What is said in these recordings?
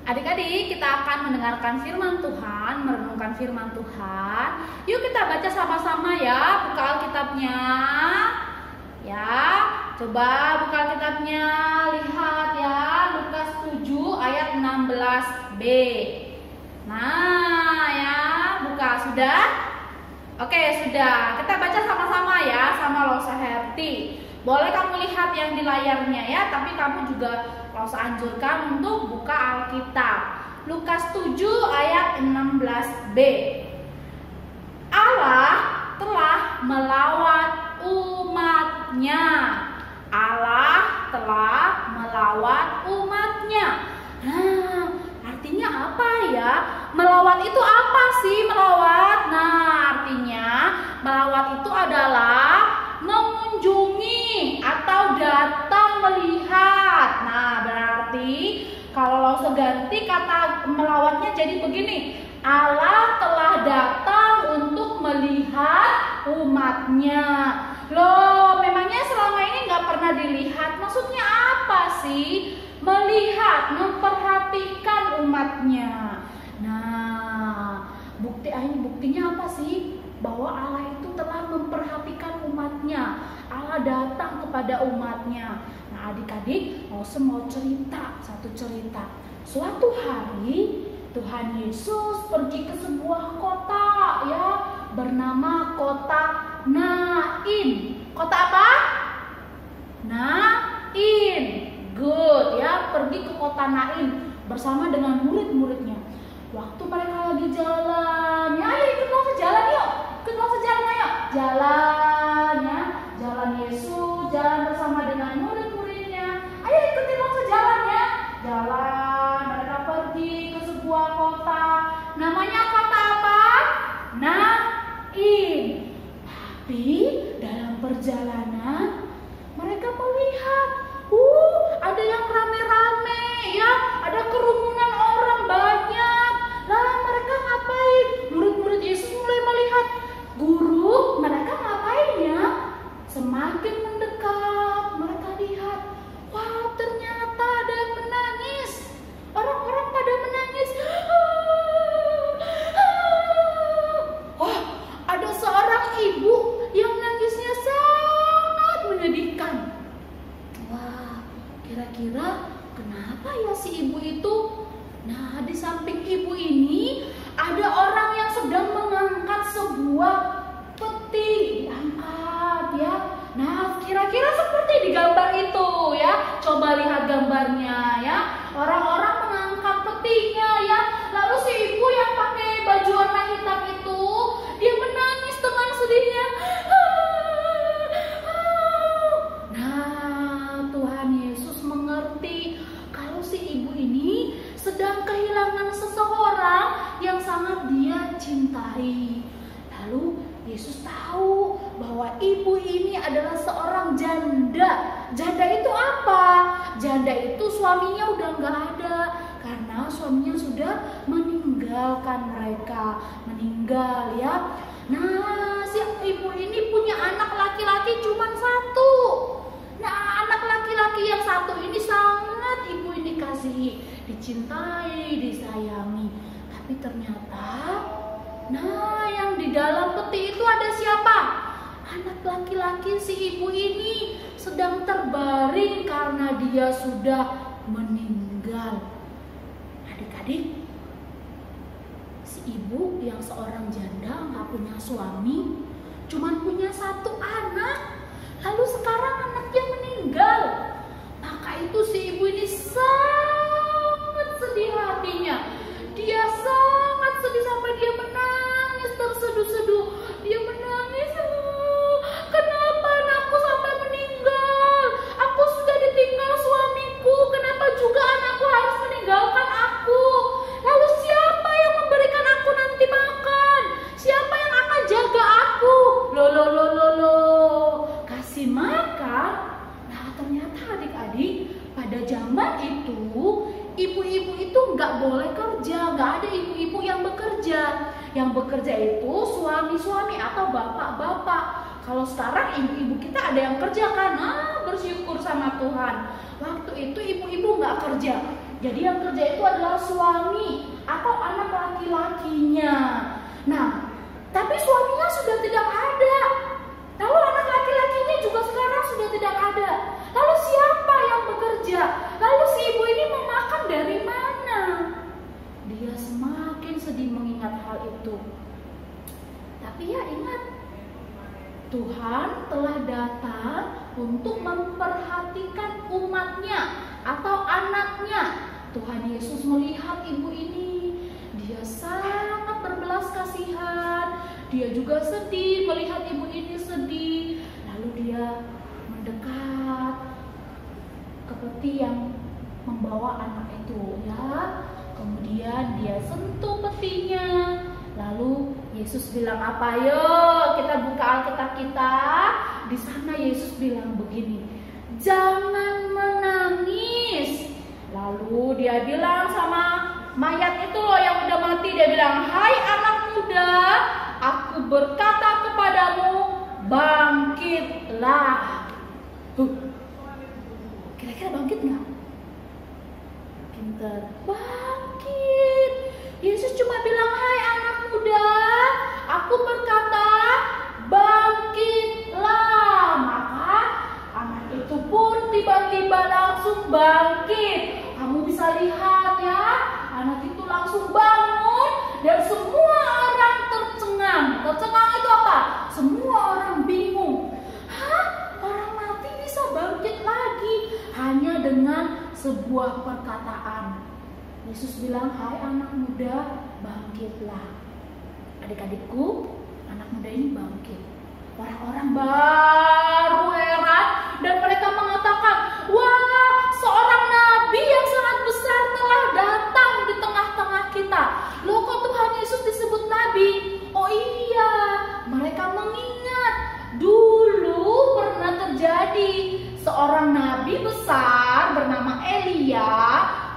Adik-adik, kita akan mendengarkan firman Tuhan, merenungkan firman Tuhan. Yuk kita baca sama-sama ya, buka Alkitabnya. Ya, coba buka Alkitabnya, lihat ya, Lukas 7 ayat 16b. Nah ya, buka, sudah? Oke, sudah. Kita baca sama-sama ya, sama Losa Herti. Boleh kamu lihat yang di layarnya ya, tapi kamu juga Losa anjurkan untuk buka Alkitab. Lukas 7 ayat 16b. Allah telah melawat umatnya. Allah telah melawat umatnya. Nah, artinya apa ya? Melawat itu apa sih melawat? Nah, artinya melawat itu adalah mengunjungi atau datang melihat. Nah, berarti kalau Losa ganti kata melawatnya jadi begini. Allah telah datang untuk melihat umatnya. Loh, memangnya selama ini nggak pernah dilihat? Maksudnya apa sih? Melihat, memperhatikan umatnya. Nah, buktinya apa sih? Bahwa Allah itu telah memperhatikan umatnya. Allah datang kepada umatnya. Nah, adik-adik, mau cerita satu cerita. Suatu hari Tuhan Yesus pergi ke sebuah kota ya, bernama kota Nain. Kota apa? Nain. Good ya, pergi ke kota Nain bersama dengan murid-muridnya. Waktu mereka lagi jalan, ya ayo ikut Losa jalan yuk. Ikut Losa jalan ayo. Jalan ya, jalan Yesus, jalan bersama dengan murid-muridnya. Ayo ikutin Losa jalan ya. Jalan, mereka pergi ke sebuah kota. Namanya kota apa? Nain. Tapi dalam perjalanan mereka melihat, ada yang rame-rame ya, ada kerumunan orang banyak. Lah mereka ngapain? Murid-murid Yesus mulai melihat, guru, mereka ngapain ya? Semakin mendekat, mereka lihat, wah ternyata ada yang menangis. Orang-orang pada menangis. Wah, ada seorang ibu yang nangisnya sangat menyedihkan. Wah, kira-kira kenapa ya si ibu itu? Nah, di samping ibu ini ada orang yang sedang mengangkat sebuah peti, diangkat ya. Nah, kira-kira seperti di gambar itu ya. Coba lihat gambarnya ya. Orang-orang mengangkat petinya ya. Lalu si ibu yang pakai baju warna hitam itu, dia menangis dengan sedihnya. Nah, Tuhan Yesus mengerti kalau si ibu ini sedang kehilangan seseorang yang sangat dia cintai. Lalu Yesus tahu bahwa ibu ini adalah seorang janda. Janda itu apa? Janda itu suaminya udah nggak ada karena suaminya sudah meninggalkan mereka, meninggal ya. Nah, si ibu ini punya anak laki-laki cuma satu. Nah, anak laki-laki yang satu ini sangat ibu ini kasihi, dicintai, disayangi. Tapi ternyata, nah yang di dalam peti itu ada siapa? Anak laki-laki si ibu ini sedang terbaring karena dia sudah meninggal. Adik-adik, si ibu yang seorang janda nggak punya suami, cuman punya satu anak. Lalu sekarang anaknya meninggal. Maka itu si ibu ini sangat sedih hatinya. Dia sangat sedih sampai dia menangis terseduh-seduh. Dia menangis, kenapa anakku sampai meninggal? Aku sudah ditinggal suamiku. Kenapa juga anakku harus meninggalkan aku? Lalu siapa yang memberikan aku nanti makan? Siapa yang akan jaga aku? Loh. Kasih makan? Nah, ternyata adik-adik, pada zaman itu ibu-ibu itu nggak boleh kerja, nggak ada ibu-ibu yang bekerja. Yang bekerja itu suami-suami atau bapak-bapak. Kalau sekarang ibu-ibu kita ada yang kerja kan? Bersyukur sama Tuhan. Waktu itu ibu-ibu nggak kerja. Jadi yang kerja itu adalah suami atau anak laki-lakinya. Nah, tapi suaminya sudah tidak ada. Lalu anak laki-lakinya juga sekarang sudah tidak ada. Lalu siapa yang bekerja? Lalu si ibu ini mau makan dari mana? Dia semakin sedih mengingat hal itu. Tapi ya ingat, Tuhan telah datang untuk memperhatikan umatnya atau anaknya. Tuhan Yesus melihat ibu ini. Dia sangat berbelas kasihan. Dia juga sedih melihat ibu ini sedih. Lalu dia mendekat ke peti yang membawa anak itu, ya. Kemudian dia sentuh petinya. Lalu Yesus bilang apa? Yo, kita buka Alkitab kita. Di sana Yesus bilang begini, jangan menangis. Lalu dia bilang sama mayat itu loh yang udah mati, dia bilang, hai anak muda, aku berkata kepadamu, bangkitlah. Kira-kira bangkit nggak? Pinter, bangkit. Yesus cuma bilang, hai anak muda, aku berkata, bangkitlah. Maka anak itu pun tiba-tiba langsung bangkit. Kamu bisa lihat ya, anak itu langsung bangun dan semua orang tercengang. Tercengang itu apa? Semua orang bingung. Hah? Orang mati bisa bangkit lagi hanya dengan sebuah perkataan. Yesus bilang, hai anak muda, bangkitlah. Adik-adikku, anak muda ini bangkit. Orang-orang baru heran dan mereka mengatakan, wah, seorang nabi yang sangat besar telah datang di tengah-tengah kita. Loh, kok Tuhan Yesus disebut nabi? Oh iya, mereka mengingat dulu pernah terjadi seorang nabi besar bernama Elia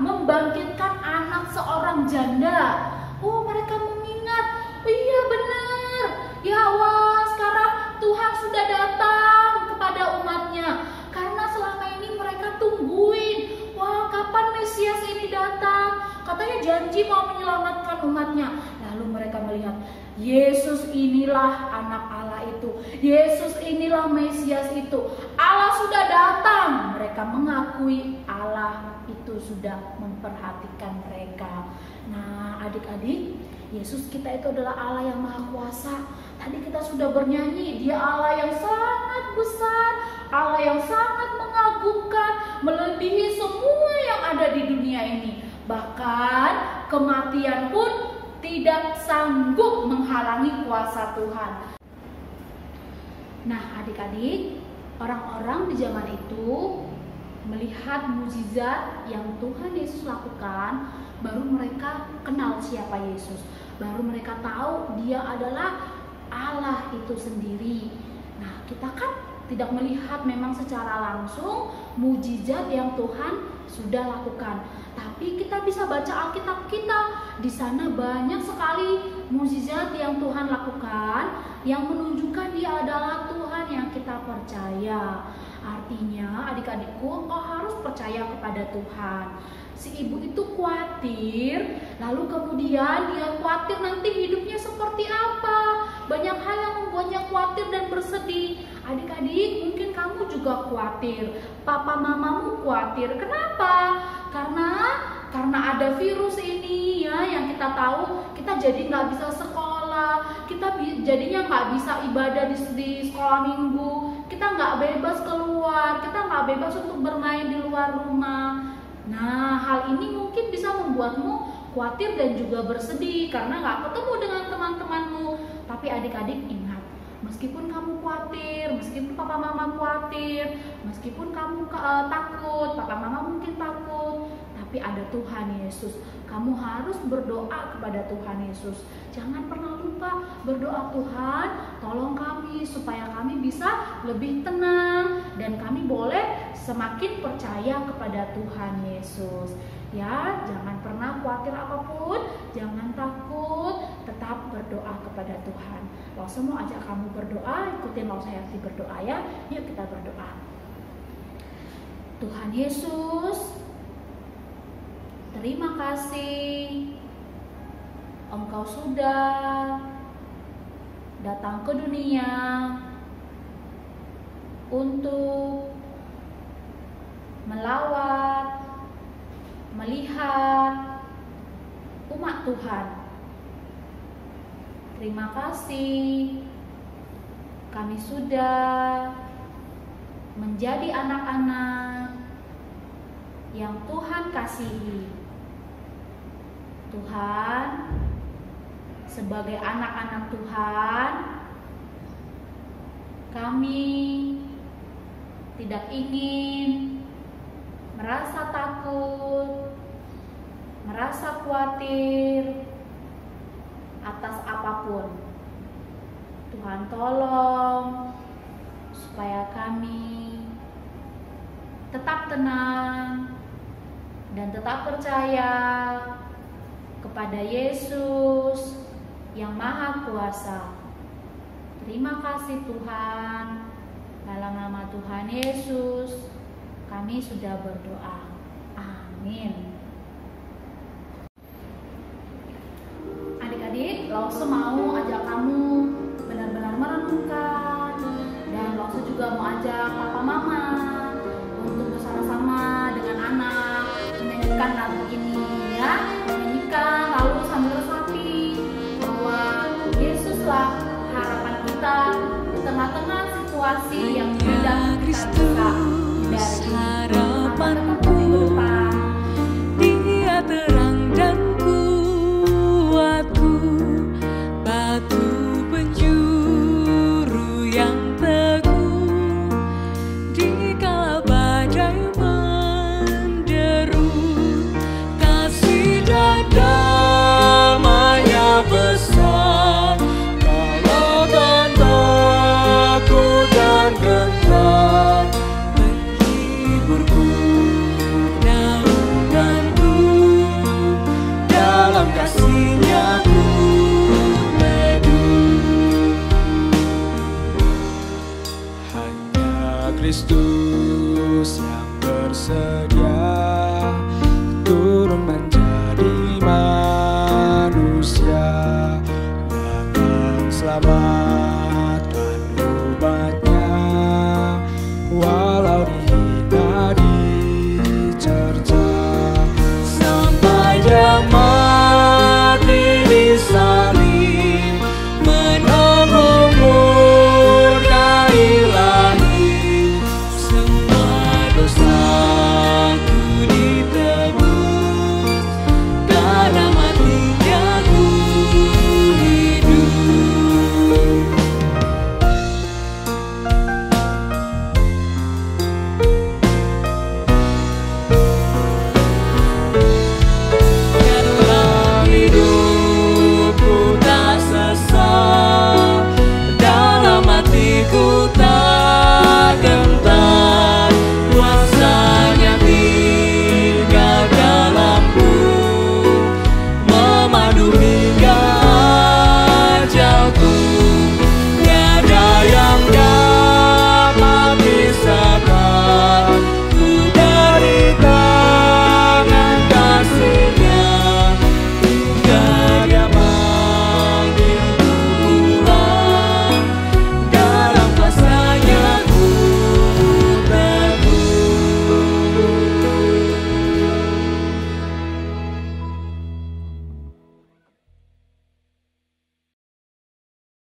membangkitkan anak seorang janda. Oh, mereka mengingat, oh iya benar. Ya wah, sekarang Tuhan sudah datang kepada umatnya. Karena selama ini mereka tungguin, wah kapan Mesias ini datang. Katanya janji mau menyelamatkan umatnya. Lalu mereka melihat, Yesus inilah anak Allah itu. Yesus inilah Mesias itu. Allah sudah datang. Mereka mengakui Allah itu sudah memperhatikan mereka. Nah, adik-adik, Yesus kita itu adalah Allah yang Maha Kuasa. Tadi kita sudah bernyanyi, Dia Allah yang sangat besar, Allah yang sangat mengagumkan, melebihi semua yang ada di dunia ini. Bahkan kematian pun tidak sanggup menghalangi kuasa Tuhan. Nah, adik-adik, orang-orang di zaman itu melihat mukjizat yang Tuhan Yesus lakukan, baru mereka kenal siapa Yesus. Baru mereka tahu Dia adalah Allah itu sendiri. Nah, kita kan tidak melihat memang secara langsung mukjizat yang Tuhan sudah lakukan. Tapi kita bisa baca Alkitab kita. Di sana banyak sekali mukjizat yang Tuhan lakukan yang menunjukkan Dia adalah Tuhan yang kita percaya. Artinya, adik-adikku, engkau harus percaya kepada Tuhan. Si ibu itu khawatir, lalu kemudian dia khawatir nanti hidupnya seperti apa. Banyak hal yang membuatnya khawatir dan bersedih. Adik-adik, mungkin kamu juga khawatir. Papa mamamu khawatir. Kenapa? Karena ada virus ini ya, yang kita tahu kita jadi nggak bisa sekolah, kita jadinya nggak bisa ibadah di sekolah minggu, kita nggak bebas keluar, kita nggak bebas untuk bermain di luar rumah. Nah, hal ini mungkin bisa membuatmu khawatir dan juga bersedih karena nggak ketemu dengan teman-temanmu. Tapi adik-adik ingat, meskipun kamu khawatir, meskipun papa mama khawatir, meskipun kamu takut, papa mama mungkin takut, tapi ada Tuhan Yesus. Kamu harus berdoa kepada Tuhan Yesus. Jangan pernah lupa berdoa, Tuhan, tolong kami supaya kami bisa lebih tenang dan kami boleh semakin percaya kepada Tuhan Yesus. Ya, jangan pernah khawatir apapun, jangan takut, tetap berdoa kepada Tuhan. Lalu semua ajak kamu berdoa, ikutin mau saya berdoa ya. Yuk kita berdoa. Tuhan Yesus, terima kasih Engkau sudah datang ke dunia untuk melawat, melihat umat Tuhan. Terima kasih kami sudah menjadi anak-anak yang Tuhan kasihi. Tuhan, sebagai anak-anak Tuhan, kami tidak ingin merasa takut, merasa khawatir atas apapun. Tuhan tolong supaya kami tetap tenang dan tetap percaya kepada Yesus yang Maha Kuasa. Terima kasih Tuhan. Dalam nama Tuhan Yesus kami sudah berdoa. Amin. Adik-adik, Lause mau ajak kamu benar-benar merenungkan, dan Lause juga mau ajak papa mama untuk bersama-sama dengan anak menyanyikan lagu ini.